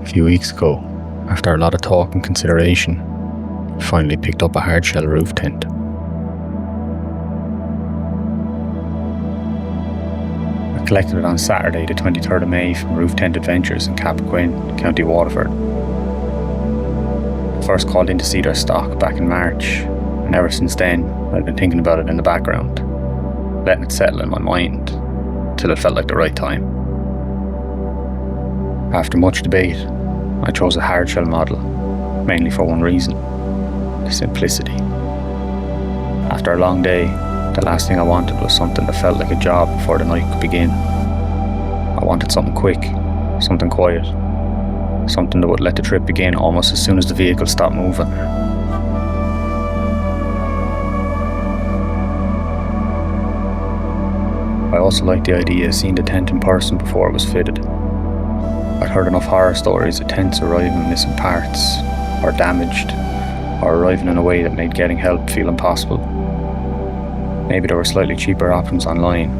few weeks ago, after a lot of talk and consideration, I finally picked up a hardshell roof tent. I collected it on Saturday the 23rd of May from Roof Tent Adventures in Cappoquin, County Waterford. I first called in to see their stock back in March, and ever since then I've been thinking about it in the background, letting it settle in my mind till it felt like the right time. After much debate, I chose a hardshell model, mainly for one reason: simplicity. After a long day, the last thing I wanted was something that felt like a job before the night could begin. I wanted something quick, something quiet, something that would let the trip begin almost as soon as the vehicle stopped moving. I also liked the idea of seeing the tent in person before it was fitted. I'd heard enough horror stories of tents arriving missing parts, or damaged, or arriving in a way that made getting help feel impossible. Maybe there were slightly cheaper options online,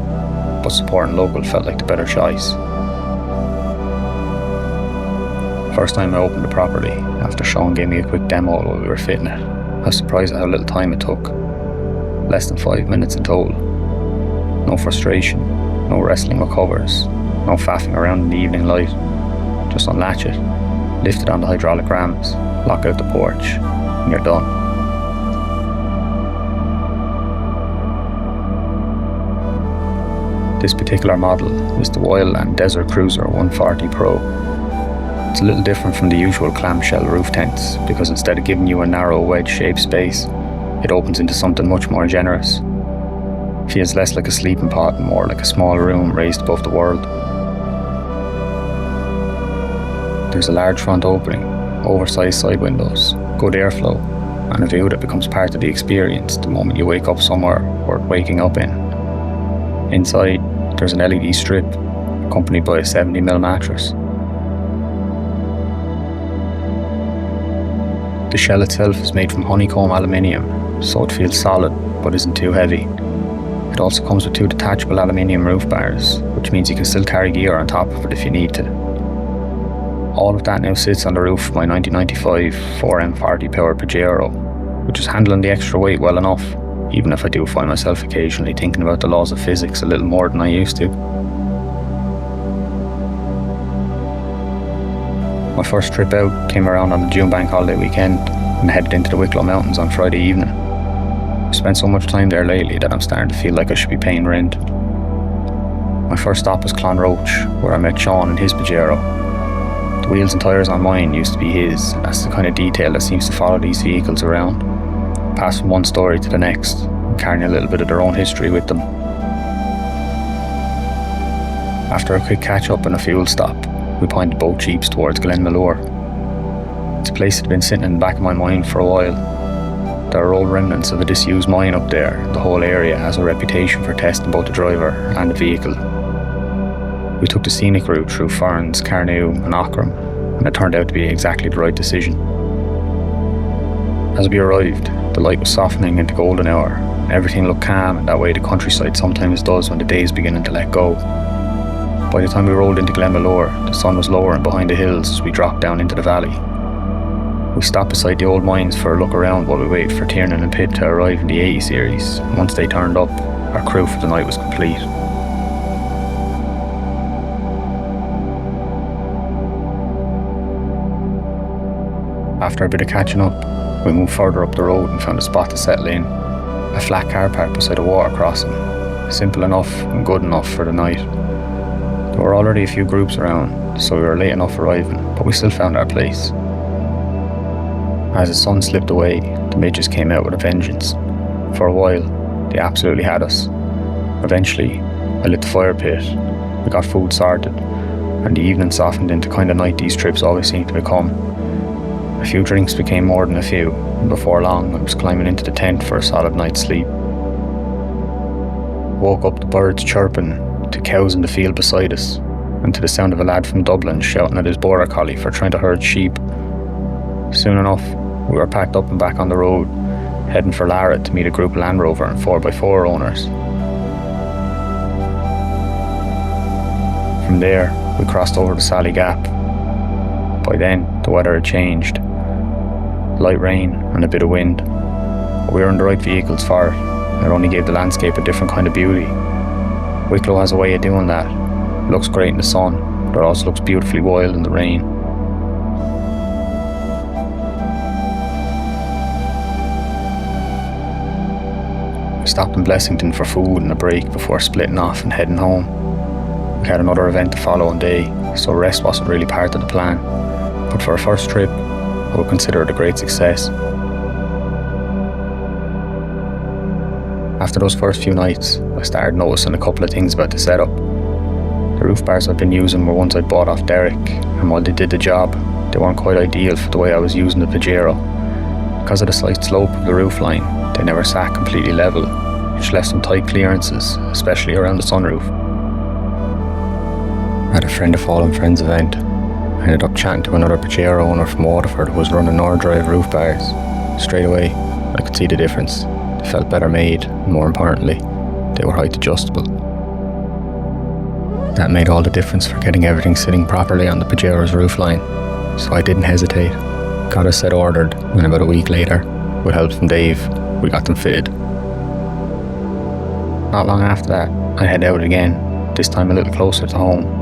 but supporting local felt like the better choice. First time I opened the property, after Sean gave me a quick demo while we were fitting it, I was surprised at how little time it took. Less than 5 minutes in total. No frustration, no wrestling with covers, no faffing around in the evening light. Just unlatch it, lift it on the hydraulic rams, lock out the porch, and you're done. This particular model is the Wildland Desert Cruiser 140 Pro. It's a little different from the usual clamshell roof tents because instead of giving you a narrow wedge-shaped space, it opens into something much more generous. It feels less like a sleeping pod and more like a small room raised above the world. There's a large front opening, oversized side windows, good airflow, and a view that becomes part of the experience the moment you wake up somewhere worth waking up in. Inside, there's an LED strip, accompanied by a 70mm mattress. The shell itself is made from honeycomb aluminium, so it feels solid but isn't too heavy. It also comes with 2 detachable aluminium roof bars, which means you can still carry gear on top of it if you need to. All of that now sits on the roof of my 1995 4M40 powered Pajero, which is handling the extra weight well enough, even if I do find myself occasionally thinking about the laws of physics a little more than I used to. My first trip out came around on the June bank holiday weekend and headed into the Wicklow mountains on Friday evening. I've spent so much time there lately that I'm starting to feel like I should be paying rent. My first stop was Clonroach, where I met Sean in his Pajero. The wheels and tyres on mine used to be his, and that's the kind of detail that seems to follow these vehicles around, pass from one story to the next, carrying a little bit of their own history with them. After a quick catch up and a fuel stop, we pointed both jeeps towards Glenmalure. It's a place that had been sitting in the back of my mind for a while. There are old remnants of a disused mine up there. The whole area has a reputation for testing both the driver and the vehicle. We took the scenic route through Ferns, Carnew and Ockram, and it turned out to be exactly the right decision. As we arrived, the light was softening into golden hour, and everything looked calm in that way the countryside sometimes does when the day is beginning to let go. By the time we rolled into Glenmalure, the sun was lowering behind the hills as we dropped down into the valley. We stopped beside the old mines for a look around while we waited for Tiernan and Pip to arrive in the 80 series, and once they turned up, our crew for the night was complete. After a bit of catching up, we moved further up the road and found a spot to settle in, a flat car park beside a water crossing, simple enough and good enough for the night. There were already a few groups around, so we were late enough arriving, but we still found our place. As the sun slipped away, the midges came out with a vengeance. For a while, they absolutely had us. Eventually, I lit the fire pit, we got food sorted, and the evening softened into kind of night these trips always seem to become. A few drinks became more than a few, and before long I was climbing into the tent for a solid night's sleep. Woke up to birds chirping, to cows in the field beside us, and to the sound of a lad from Dublin shouting at his border collie for trying to herd sheep. Soon enough, we were packed up and back on the road, heading for Lara to meet a group of Land Rover and 4x4 owners. From there, we crossed over to Sally Gap. By then, the weather had changed. Light rain and a bit of wind. But we were in the right vehicles for it, and it only gave the landscape a different kind of beauty. Wicklow has a way of doing that. It looks great in the sun, but it also looks beautifully wild in the rain. We stopped in Blessington for food and a break before splitting off and heading home. We had another event to follow on day, so rest wasn't really part of the plan. But for a first trip, I would consider it a great success. After those first few nights, I started noticing a couple of things about the setup. The roof bars I'd been using were ones I'd bought off Derek, and while they did the job, they weren't quite ideal for the way I was using the Pajero. Because of the slight slope of the roof line, they never sat completely level, which left some tight clearances, especially around the sunroof. At a friend of Fallen Friends event, I ended up chatting to another Pajero owner from Waterford who was running Nord-Drive roof bars. Straight away, I could see the difference. They felt better made, and more importantly, they were height adjustable. That made all the difference for getting everything sitting properly on the Pajero's roofline, so I didn't hesitate. Got a set ordered, and about a week later, with help from Dave, we got them fitted. Not long after that, I headed out again, this time a little closer to home.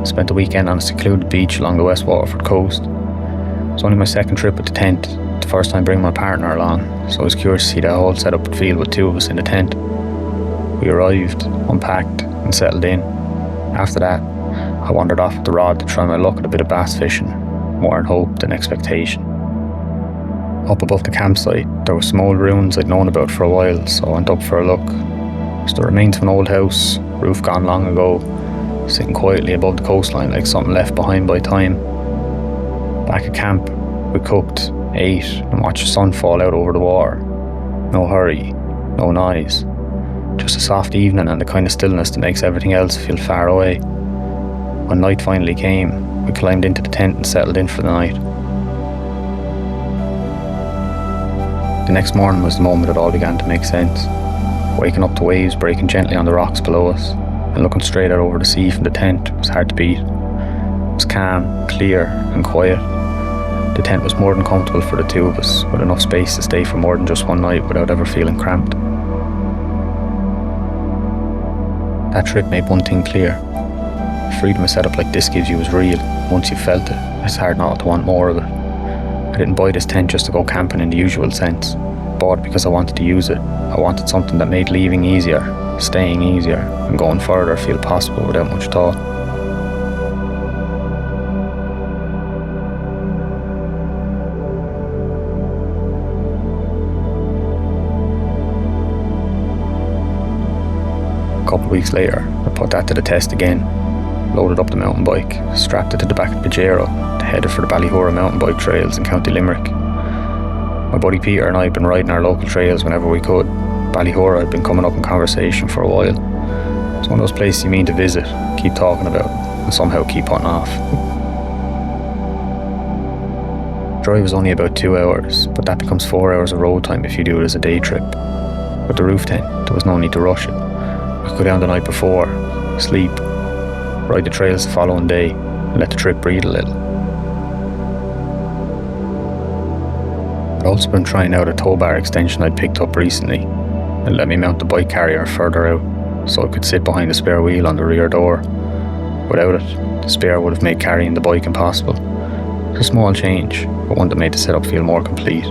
Spent the weekend on a secluded beach along the West Waterford coast. It was only my second trip with the tent, the first time bringing my partner along, so I was curious to see the whole setup would feel with two of us in the tent. We arrived, unpacked, and settled in. After that, I wandered off with the rod to try my luck at a bit of bass fishing, more in hope than expectation. Up above the campsite, there were some old ruins I'd known about for a while, so I went up for a look. It was the remains of an old house, roof gone long ago, sitting quietly above the coastline like something left behind by time. Back at camp, we cooked, ate, and watched the sun fall out over the water. No hurry, no noise. Just a soft evening and the kind of stillness that makes everything else feel far away. When night finally came, we climbed into the tent and settled in for the night. The next morning was the moment it all began to make sense. Waking up to waves breaking gently on the rocks below us, and looking straight out over the sea from the tent was hard to beat. It was calm, clear, and quiet. The tent was more than comfortable for the two of us, with enough space to stay for more than just one night without ever feeling cramped. That trip made one thing clear. The freedom a setup like this gives you is real. Once you've felt it, it's hard not to want more of it. I didn't buy this tent just to go camping in the usual sense. I bought it because I wanted to use it. I wanted something that made leaving easier, staying easier, and going further feel possible without much thought. A couple of weeks later, I put that to the test again. Loaded up the mountain bike, strapped it to the back of the Pajero, and headed for the Ballyhora mountain bike trails in County Limerick. My buddy Peter and I had been riding our local trails whenever we could. Ballyhora had been coming up in conversation for a while. It's one of those places you mean to visit, keep talking about, and somehow keep putting off. The drive is only about 2 hours, but that becomes 4 hours of road time if you do it as a day trip. With the roof tent, there was no need to rush it. We could go down the night before, sleep, ride the trails the following day, and let the trip breathe a little. I'd also been trying out a tow bar extension I'd picked up recently. It let me mount the bike carrier further out, so I could sit behind the spare wheel on the rear door. Without it, the spare would have made carrying the bike impossible. It's a small change, but one that made the setup feel more complete.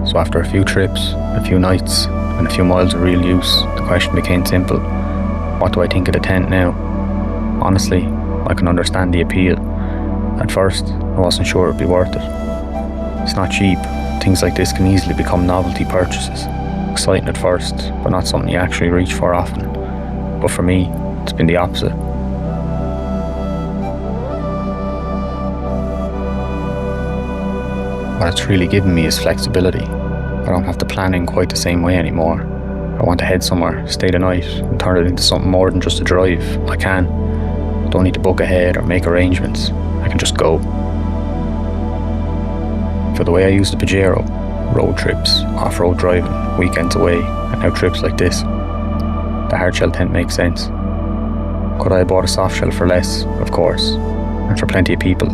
So after a few trips, a few nights, and a few miles of real use, the question became simple. What do I think of the tent now? Honestly, I can understand the appeal. At first, I wasn't sure it'd be worth it. It's not cheap. Things like this can easily become novelty purchases. Exciting at first, but not something you actually reach for often. But for me, it's been the opposite. What it's really given me is flexibility. I don't have to plan in quite the same way anymore. I want to head somewhere, stay the night, and turn it into something more than just a drive. I can. Don't need to book ahead or make arrangements. I can just go. For the way I use the Pajero, road trips, off-road driving, weekends away, and now trips like this, the hardshell tent makes sense. Could I have bought a soft shell for less? Of course. And for plenty of people,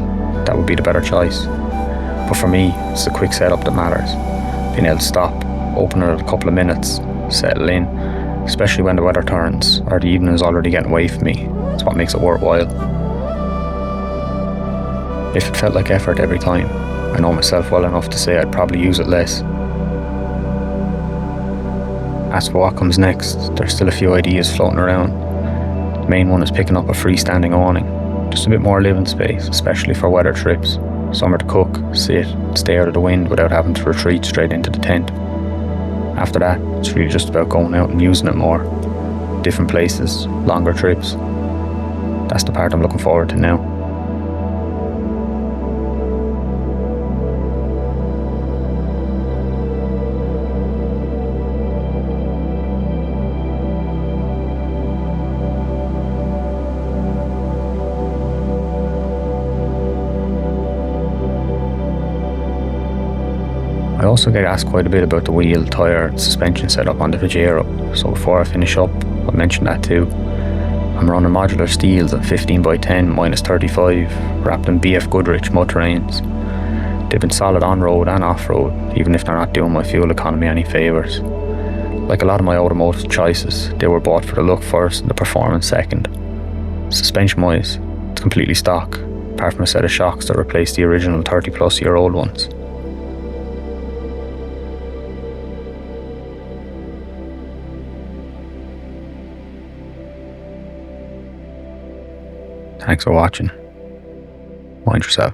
that would be the better choice. But for me, it's the quick setup that matters. Being able to stop, open it in a couple of minutes, settle in, especially when the weather turns or the evening is already getting away from me. It's what makes it worthwhile. If it felt like effort every time, I know myself well enough to say I'd probably use it less. As for what comes next, there's still a few ideas floating around. The main one is picking up a freestanding awning, just a bit more living space, especially for weather trips. Somewhere to cook, sit, stay out of the wind without having to retreat straight into the tent. After that, it's really just about going out and using it more. Different places, longer trips. That's the part I'm looking forward to now. I also get asked quite a bit about the wheel, tyre and suspension setup on the Pajero, so before I finish up, I'll mention that too. I'm running modular steels at 15x10 -35, wrapped in BF Goodrich mud terrains. They've been solid on-road and off-road, even if they're not doing my fuel economy any favours. Like a lot of my automotive choices, they were bought for the look first and the performance second. Suspension-wise, it's completely stock, apart from a set of shocks that replaced the original 30-plus-year-old ones. Thanks for watching. Mind yourself.